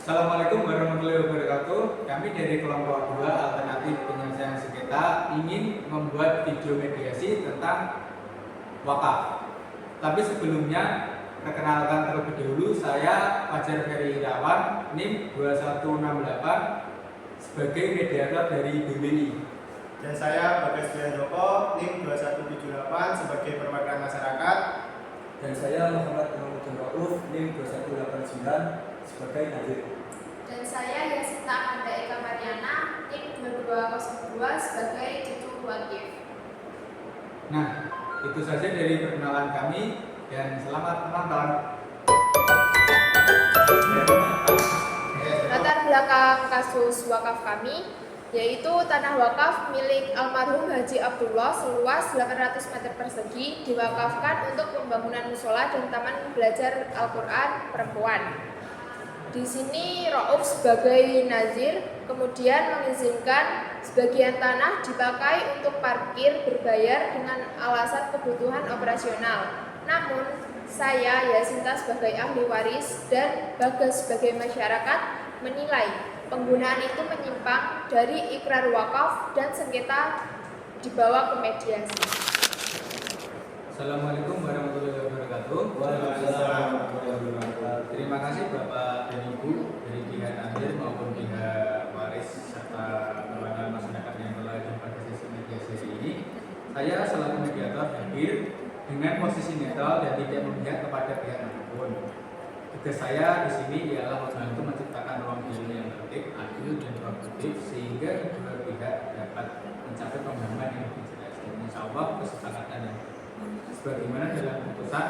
Assalamualaikum warahmatullahi wabarakatuh. Kami dari kelompok 2 Alternatif Penyelesaian Sengketa ingin membuat video mediasi tentang wakaf. Tapi sebelumnya, perkenalkan terlebih dahulu, saya Fajar Ferry Irawan, NIM 2168 sebagai mediator dari BWI. Dan saya Bagas Joko, NIM 2178 sebagai perwakilan masyarakat. Dan saya Muhammad Muhammad Rauf, NIM 2189 sebagai nazir. Dan saya Yasinta Amanda Eka Mariana, NIM 2202 sebagai cucu wakif. Nah, itu saja dari perkenalan kami dan selamat menonton. Latar belakang kasus wakaf kami yaitu tanah wakaf milik almarhum Haji Abdullah seluas 800 meter persegi diwakafkan untuk pembangunan musola dan taman belajar Al-Quran perempuan. Di sini Rauf sebagai nazir kemudian mengizinkan sebagian tanah dipakai untuk parkir berbayar dengan alasan kebutuhan operasional. Namun saya Yasinta sebagai ahli waris dan Bagas sebagai masyarakat menilai penggunaan itu menyimpang dari ikrar wakaf dan sengketa dibawa ke mediasi. Assalamualaikum warahmatullahi wabarakatuh. Waalaikumsalam. Terima kasih Bapak dan Ibu dari pihak nazir maupun pihak waris serta perwakilan masyarakat yang telah hadir pada sesi mediasi ini. Saya selaku mediator hadir dengan posisi netral dan tidak memihak kepada pihak manapun. Tugas saya di sini ialah membantu menciptakan ruang dialog yang tertib, adil dan produktif sehingga kedua pihak dapat mencapai pemahaman yang lebih jelas dan insya Allah kesepakatan yang sebagaimana dalam putusan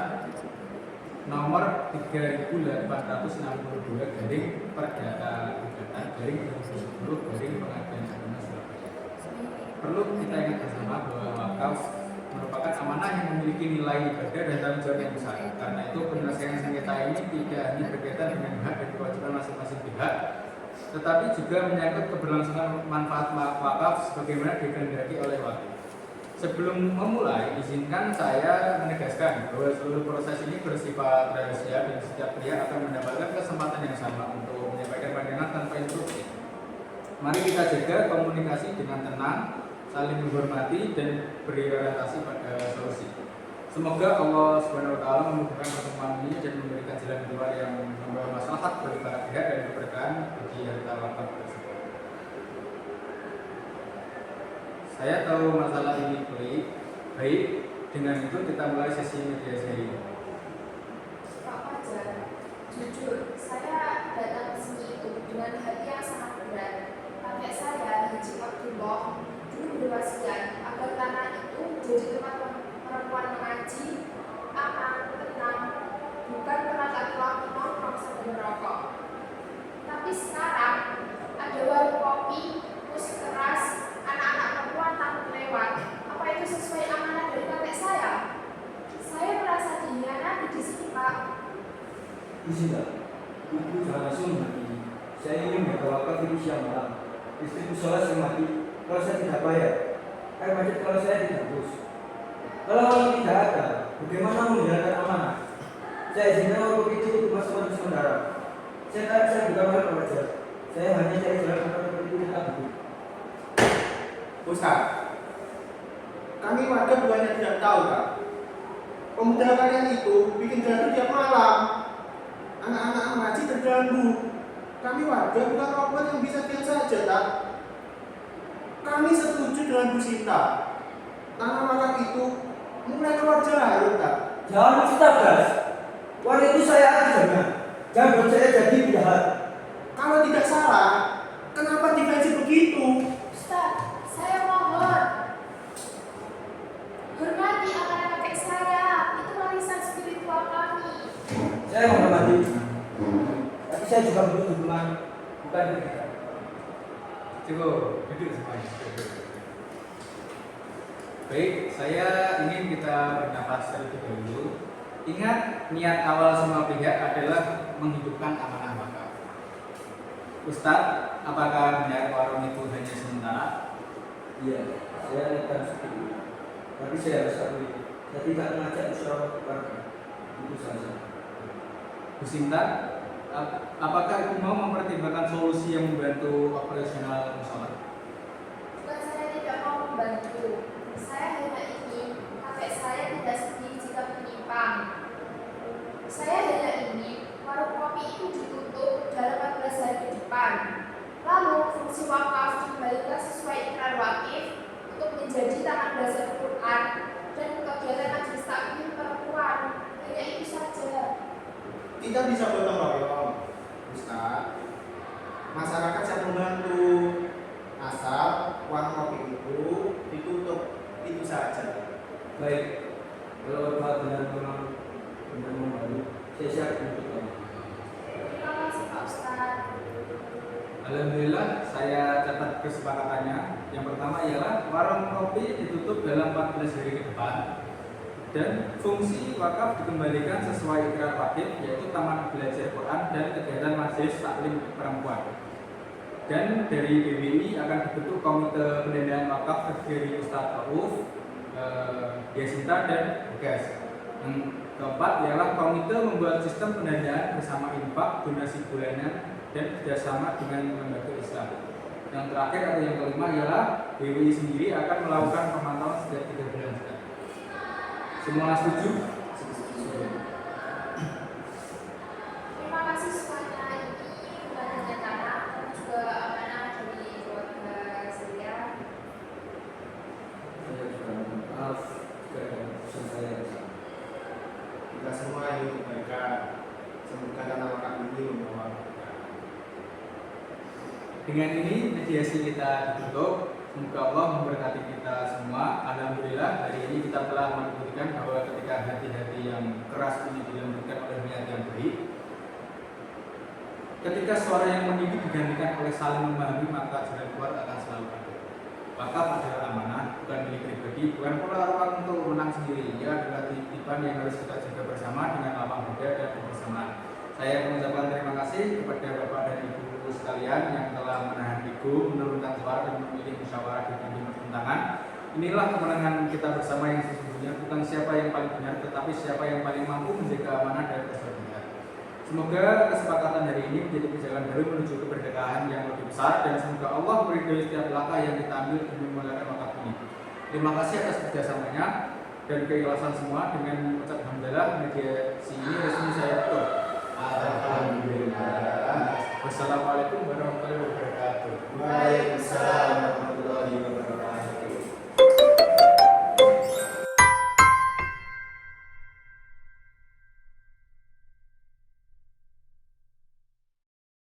nomor 3862 garing Perdata Gugatan garing 2010 garing Pengadilan Agama Surabaya. Perlu kita ingat bersama bahwa wakaf merupakan amanah yang memiliki nilai ibadah dan tanggung jawab yang besar. Karena itu penyelesaian sengketa ini tidak hanya berkaitan dengan hak dan kewajiban masing-masing pihak, tetapi juga menyangkut keberlangsungan manfaat wakaf sebagaimana dikehendaki oleh wakil. Sebelum memulai, izinkan saya menegaskan bahwa seluruh proses ini bersifat rahasia dan setiap pihak akan mendapatkan kesempatan yang sama untuk menyampaikan pandangan tanpa interupsi. Mari kita jaga komunikasi dengan tenang, saling menghormati dan berorientasi pada solusi. Semoga Allah Subhanahu wa taala memudahkan pertemuan ini dan memberikan jalan keluar yang membawa maslahat bagi para pihak dan keberkahan bagi harta wakaf tersebut. Saya tahu masalah ini baik, dengan itu kita mulai sesi mediasi ini. Pak Fajar, jujur saya datang ke sini itu dengan hati yang sangat berat. Kakek saya Haji Abdullah dulu berwasiat agar tanah itu jadi tempat perempuan mengaji, aman, tenang, bukan tempat laki-laki nongkrong sambil merokok. Tapi sekarang ada warung kopi, musik keras, anak-anak perempuan takut lewat. Apa itu sesuai amanah dari kakek saya? Saya merasa dihianati di sini, Pak. Tidak, ibu jangan langsung mati. Saya ingin bertawakal di siang malam. Istriku sholat saya mati. Kalau saya tidak bayar, air macet kalau saya tidak bus. Kalau tidak ada, bagaimana menjalankan amanah? Saya izinkan waktu itu untuk masuk sementara. Saya bukan orang pengajar. Saya hanya cari jalan untuk itu tetap hidup. Ustaz, kami warga bukannya tidak tahu, Kak. Pemuda kalian itu bikin gaduh tiap malam. Anak-anak mengaji terganggu. Kami warga bukan robot yang bisa diam saja, Kak. Kami setuju dengan Bu Sinta. Tanah wakaf itu mulai keluar jalan, Kak. Jangan kita gas. Wanita itu saya ajarnya. Jangan buat saya jadi penjahat. Kalau tidak salah, kenapa digaji begitu? Ustaz, saya mohon hormati amanah kakek saya. Itu warisan spiritual kami. Saya menghormati. Tapi saya juga butuh dukungan, bukan begitu. Cukup, duduk semuanya. Baik, saya ingin kita bernafas terlebih dahulu. Ingat, niat awal semua pihak adalah menghidupkan amanah wakaf. Ustadz, apakah benar warung itu hanya sementara? Iya, saya akan setuju. Tapi saya harus akui, saya tidak mengajak musyawarah keluarga. Itu saja. Bu Sinta, Apakah ibu mau mempertimbangkan solusi yang membantu operasional musola? Bukan saya tidak mau membantu. Saya hanya ingin kakek saya tidak sedih jika menyimpang. Saya hanya ingin warung kopi itu ditutup dalam 14 hari ke depan. Lalu fungsi wakaf dikembalikan sesuai ikrar wakif untuk menjadi taman belajar Quran dan kegiatan majelis taklim perempuan. Hanya itu saja. Kita bisa gotong royong, Ustaz. Masyarakat siap membantu, asal uang kopi itu ditutup, itu saja. Baik, kalau Bapak benar-benar membantu, saya siap untuk kamu. Terima kasih Pak Ustadz. Alhamdulillah, saya catat kesepakatannya. Yang pertama ialah warung kopi ditutup dalam 14 hari ke depan dan fungsi wakaf dikembalikan sesuai ikrar wakif, yaitu taman belajar Quran dan kegiatan majelis taklim perempuan. Dan dari BWI akan dibentuk komite pendanaan wakaf terdiri Ustadz Rauf, Yasinta dan Gas. Yang keempat ialah komite membuat sistem pendanaan bersama infak, donasi bulanan dan kerjasama dengan lembaga Islam. Yang terakhir atau yang kelima ialah BWI sendiri akan melakukan pemantauan setiap 3 bulan sekali. Semua setuju? Terima kasih semuanya. Ini bukan hanya tanah, tapi juga amanah dari keluarga saya. Saya juga mohon maaf jika ada keputusan saya yang salah. Kita semua ingin kebaikan. Semoga tanah wakaf ini membawa kebaikan. Dengan ini mediasi kita ditutup. Semoga Allah memberkati kita semua. Alhamdulillah hari ini kita telah membuktikan bahwa ketika hati-hati yang keras ini dilembutkan oleh niat yang baik, ketika suara yang meninggi digantikan oleh saling memahami, maka jalan keluar akan selalu ada. Wakaf adalah amanah, bukan milik pribadi, bukan pula ruang untuk menang sendiri. Ia adalah titipan yang harus kita jaga bersama dengan lapang dada dan kebersamaan. Saya mengucapkan terima kasih kepada Bapak dan Ibu sekalian yang telah menahan ego, menurunkan suara dan memilih musyawarah di tengah pertentangan. Inilah kemenangan kita bersama yang sesungguhnya, bukan siapa yang paling benar, tetapi siapa yang paling mampu menjaga amanah dan persaudaraan. Semoga kesepakatan hari ini menjadi jalan baru menuju kemerdekaan yang lebih besar, dan semoga Allah meridhoi setiap langkah yang kita ambil demi memuliakan wakaf ini. Terima kasih atas kerjasamanya dan keikhlasan semua. Dengan mengucap alhamdulillah, mediasi ini resmi saya tutup. Alhamdulillah. Wassalamualaikum